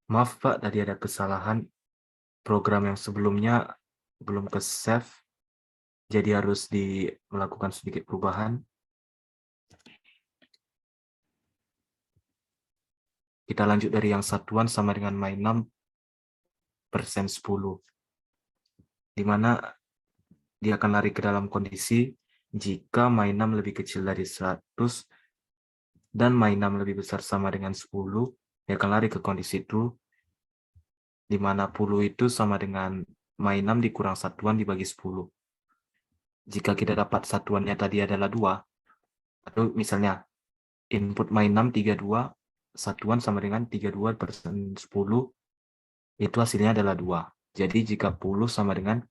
Maaf Pak, tadi ada kesalahan. Program yang sebelumnya belum ke-save, jadi harus melakukan sedikit perubahan. Kita lanjut dari yang satuan sama dengan -6 persen 10, di mana dia akan lari ke dalam kondisi jika -6 lebih kecil dari 100 dan -6 lebih besar sama dengan 10, dia akan lari ke kondisi itu, di mana 10 itu sama dengan -6 dikurang satuan dibagi 10. Jika kita dapat satuannya tadi adalah 2, atau misalnya input -6 32, satuan sama dengan 32 persen 10, itu hasilnya adalah 2. Jadi jika 10 sama dengan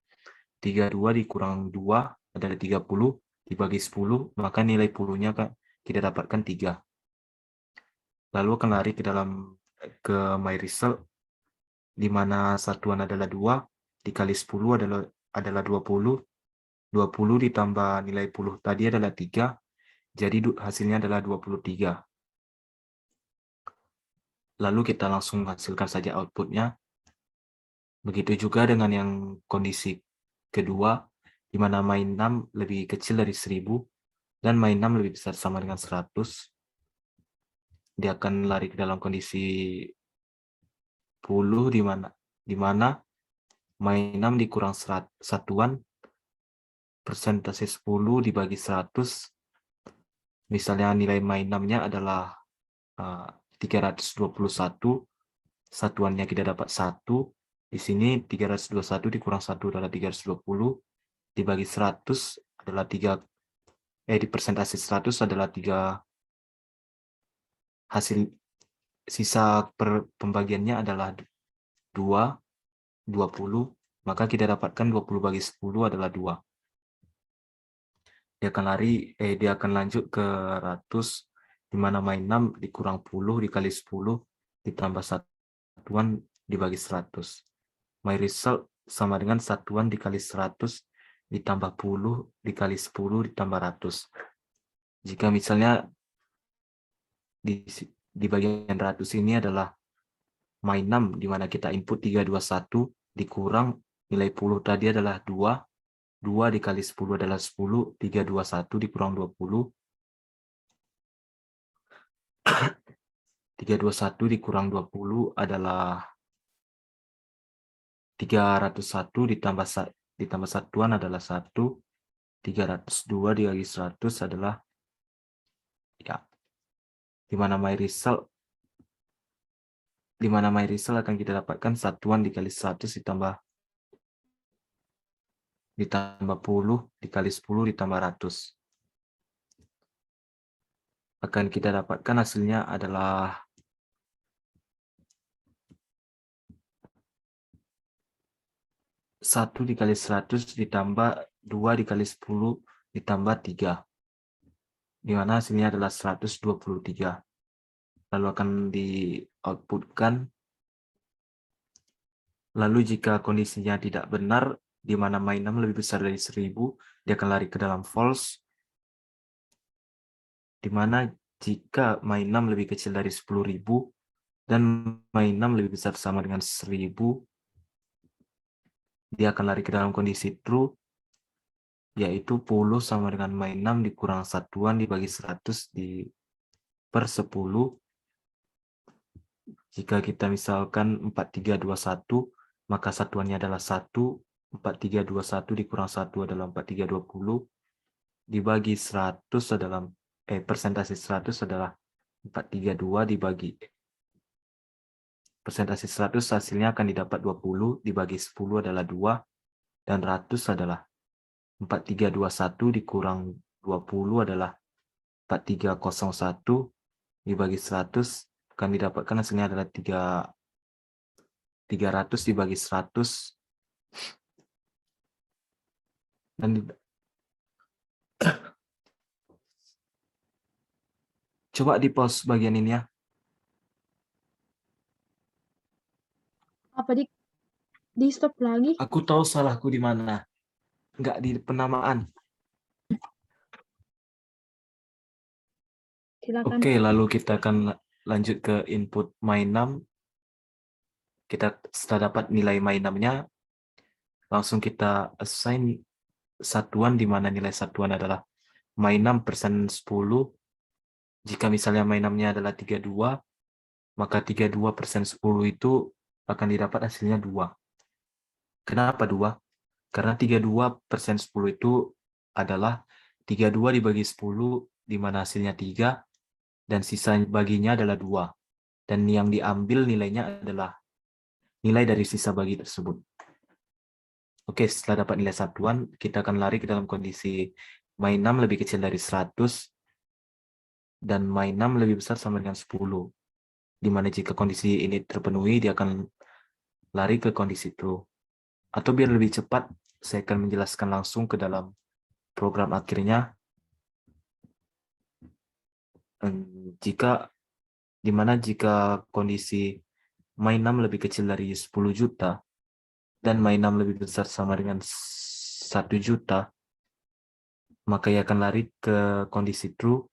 32 dikurang 2 adalah 30, dibagi 10, maka nilai 10-nya kita dapatkan 3. Lalu akan lari ke my result, di mana satuan adalah 2, dikali 10 adalah 20, 20 ditambah nilai 10 tadi adalah 3, jadi hasilnya adalah 23. Lalu kita langsung hasilkan saja outputnya. Begitu juga dengan yang kondisi kedua, di mana -6 lebih kecil dari 1000 dan -6 lebih besar sama dengan 100. Dia akan lari ke dalam kondisi 10, di mana -6 dikurang satuan, persentase 10 dibagi 100. Misalnya nilai -6-nya adalah 321, satuannya kita dapat 1. Di sini 321 dikurang 1 adalah 320, dibagi 100 adalah 3, di persentase 100 adalah 3, hasil sisa pembagiannya adalah 2, 20, maka kita dapatkan 20 bagi 10 adalah 2. Dia akan lanjut ke ratus, di mana -6 dikurang 10 dikali 10 ditambah satuan dibagi 100. My result sama dengan satuan dikali 100 ditambah 10 dikali 10 ditambah 100. Jika misalnya di bagian 100 ini adalah -6, di mana kita input 321 dikurang nilai 10 tadi adalah 2, 2 dikali 10 adalah 10, 321 dikurang 20, 321 dikurang 20 adalah 301 ditambah satuan adalah 1, 302 dibagi 100 adalah, ya, di mana my result akan kita dapatkan satuan dikali 100 ditambah 10 dikali 10 ditambah 100. Akan kita dapatkan hasilnya adalah 1 dikali 100 ditambah 2 dikali 10 ditambah 3, di mana hasilnya adalah 123. Lalu akan di-outputkan. Lalu jika kondisinya tidak benar, di mana -6 lebih besar dari 1000, dia akan lari ke dalam false, di mana jika -6 lebih kecil dari 10.000 dan -6 lebih besar sama dengan 1000, dia akan lari ke dalam kondisi true, yaitu 10 sama dengan -6 dikurang satuan dibagi 100 per 10. Jika kita misalkan 4321, maka satuannya adalah 1, 4321 dikurang 1 adalah 4320, dibagi 100 adalah, persentase 100 adalah 432 dibagi persentase 100, hasilnya akan didapat 20, dibagi 10 adalah 2, dan 100 adalah 4321 dikurang 20 adalah 4301, dibagi 100 akan didapatkan hasilnya adalah 300 dibagi 100, dan coba di pause bagian ini ya. Apa di stop lagi? Aku tahu salahku di mana. Nggak di penamaan. Silakan. Oke, lalu kita akan lanjut ke input -6. Kita setelah dapat nilai my 6-nya, langsung kita assign satuan, di mana nilai satuan adalah my 6 persen 10. Jika misalnya my 6-nya adalah 32, maka 32 persen 10 itu akan didapat hasilnya 2. Kenapa 2? Karena 32 persen 10 itu adalah 32 dibagi 10, di mana hasilnya 3, dan sisa baginya adalah 2. Dan yang diambil nilainya adalah nilai dari sisa bagi tersebut. Oke, setelah dapat nilai satuan, kita akan lari ke dalam kondisi my 6 lebih kecil dari 100, dan my 6 lebih besar sama dengan 10. Di mana jika kondisi ini terpenuhi, dia akan lari ke kondisi true. Atau biar lebih cepat, saya akan menjelaskan langsung ke dalam program akhirnya. Jika kondisi my 6 lebih kecil dari 10 juta dan my 6 lebih besar sama dengan 1 juta, maka ia akan lari ke kondisi true,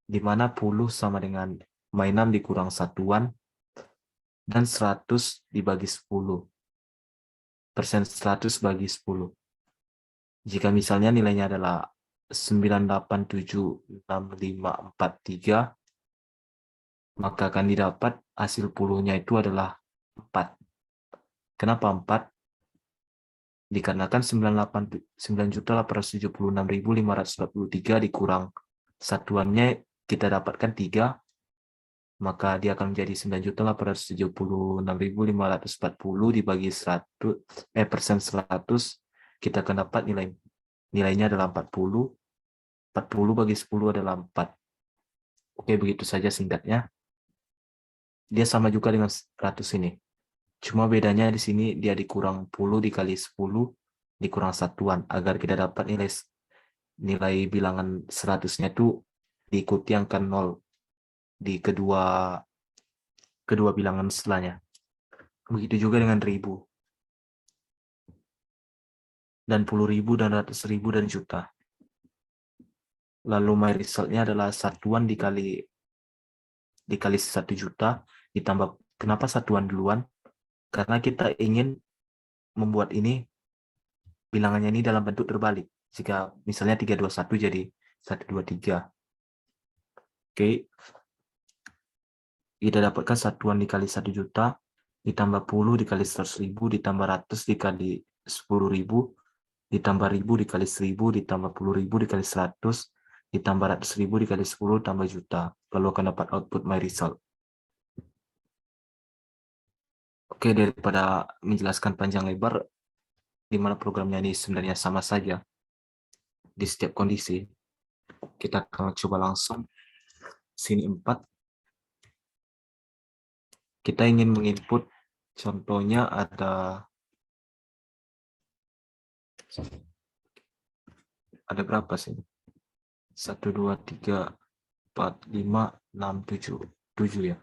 di mana 10 sama dengan my 6 dikurang satuan, dan 100 dibagi 10. Persen 100 bagi 10. Jika misalnya nilainya adalah 9876543, maka akan didapat hasil 10-nya itu adalah 4. Kenapa 4? Dikarenakan 9.876.543 dikurang satuannya kita dapatkan 3, maka dia akan menjadi 9.876.540 dibagi 100 persen 100, kita akan dapat nilainya adalah 40. 40 bagi 10 adalah 4. Oke, begitu saja singkatnya. Dia sama juga dengan 100 ini. Cuma bedanya di sini dia dikurang 10 dikali 10 dikurang satuan, agar kita dapat nilai bilangan 100-nya itu diikuti angka 0 di kedua bilangan setelahnya. Begitu juga dengan 1000 dan 10.000 dan 100.000 dan juta. Lalu my result-nya adalah satuan dikali 1 juta ditambah, kenapa satuan duluan? Karena kita ingin membuat ini bilangannya ini dalam bentuk terbalik. Jika misalnya 321 jadi 123. Oke. Kita dapatkan satuan dikali 1 juta ditambah 10 dikali 100.000 ditambah 100 dikali 10.000 ditambah 1000 dikali 1000 ditambah 10.000 dikali 100 ditambah 100.000 dikali 10 tambah juta. Lalu akan dapat output my result. Oke, daripada menjelaskan panjang lebar, di mana programnya ini sebenarnya sama saja di setiap kondisi, kita akan coba langsung sini 4. Kita ingin menginput, contohnya ada berapa sih? 1, 2, 3, 4, 5, 6, 7. 7 ya.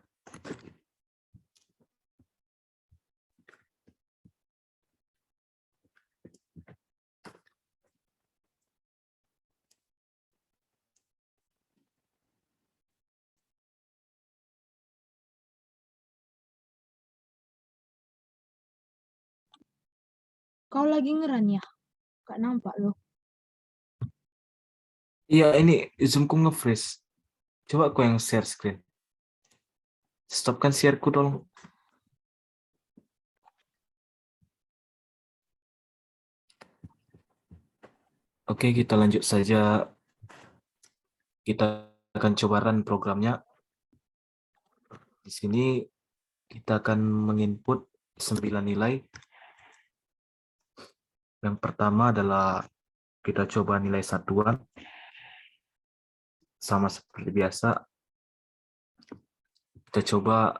Kau lagi ngeran ya? Gak nampak loh. Iya, ini Zoom-ku nge-freeze. Coba aku yang share screen. Stopkan share-ku dong. Oke, kita lanjut saja. Kita akan coba run programnya. Di sini kita akan menginput 9 nilai. Yang pertama adalah kita coba nilai satuan. Sama seperti biasa. Kita coba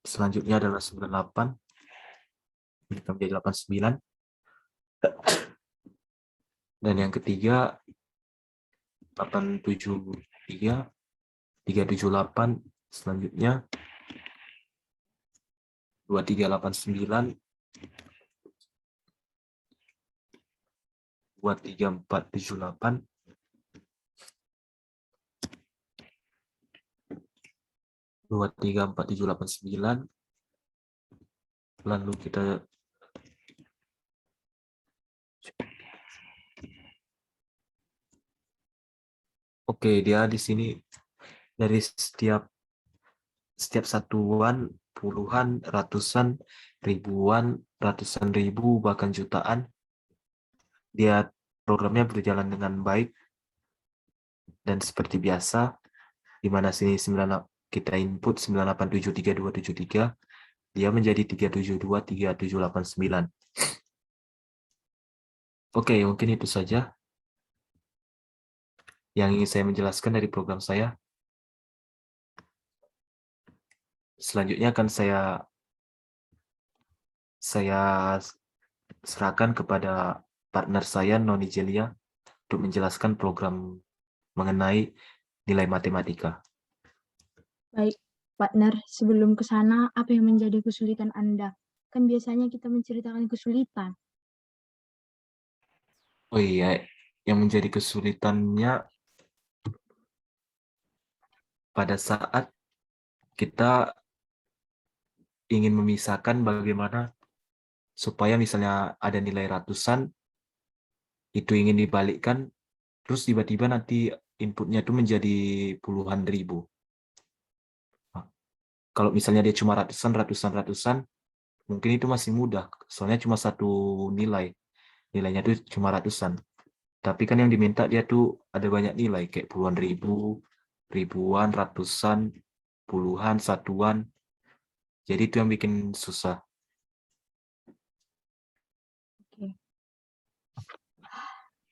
selanjutnya adalah 98. Kita menjadi 89. Dan yang ketiga 873, 378, selanjutnya 2389, 23478, 234789, lalu kita Oke, dia di sini dari setiap satuan, puluhan, ratusan, ribuan, ratusan ribu, bahkan jutaan, dia programnya berjalan dengan baik dan seperti biasa, di mana sini kita input 9873273, dia menjadi 3723789. Oke, mungkin itu saja yang ingin saya menjelaskan dari program saya. Selanjutnya akan saya serahkan kepada partner saya, Noni Jelia, untuk menjelaskan program mengenai nilai matematika. Baik, partner, sebelum ke sana, apa yang menjadi kesulitan Anda? Kan biasanya kita menceritakan kesulitan. Oh iya, yang menjadi kesulitannya pada saat kita ingin memisahkan bagaimana supaya misalnya ada nilai ratusan, itu ingin dibalikkan, terus tiba-tiba nanti inputnya itu menjadi puluhan ribu. Nah, kalau misalnya dia cuma ratusan, mungkin itu masih mudah, soalnya cuma satu nilainya itu cuma ratusan. Tapi kan yang diminta dia tuh ada banyak nilai, kayak puluhan ribu, ribuan, ratusan, puluhan, satuan. Jadi itu yang bikin susah. Oke.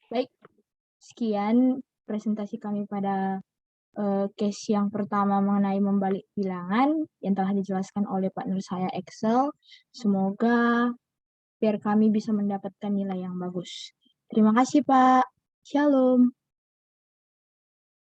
Baik, sekian presentasi kami pada case yang pertama mengenai membalik bilangan yang telah dijelaskan oleh partner saya Excel. Semoga biar kami bisa mendapatkan nilai yang bagus. Terima kasih, Pak. Shalom.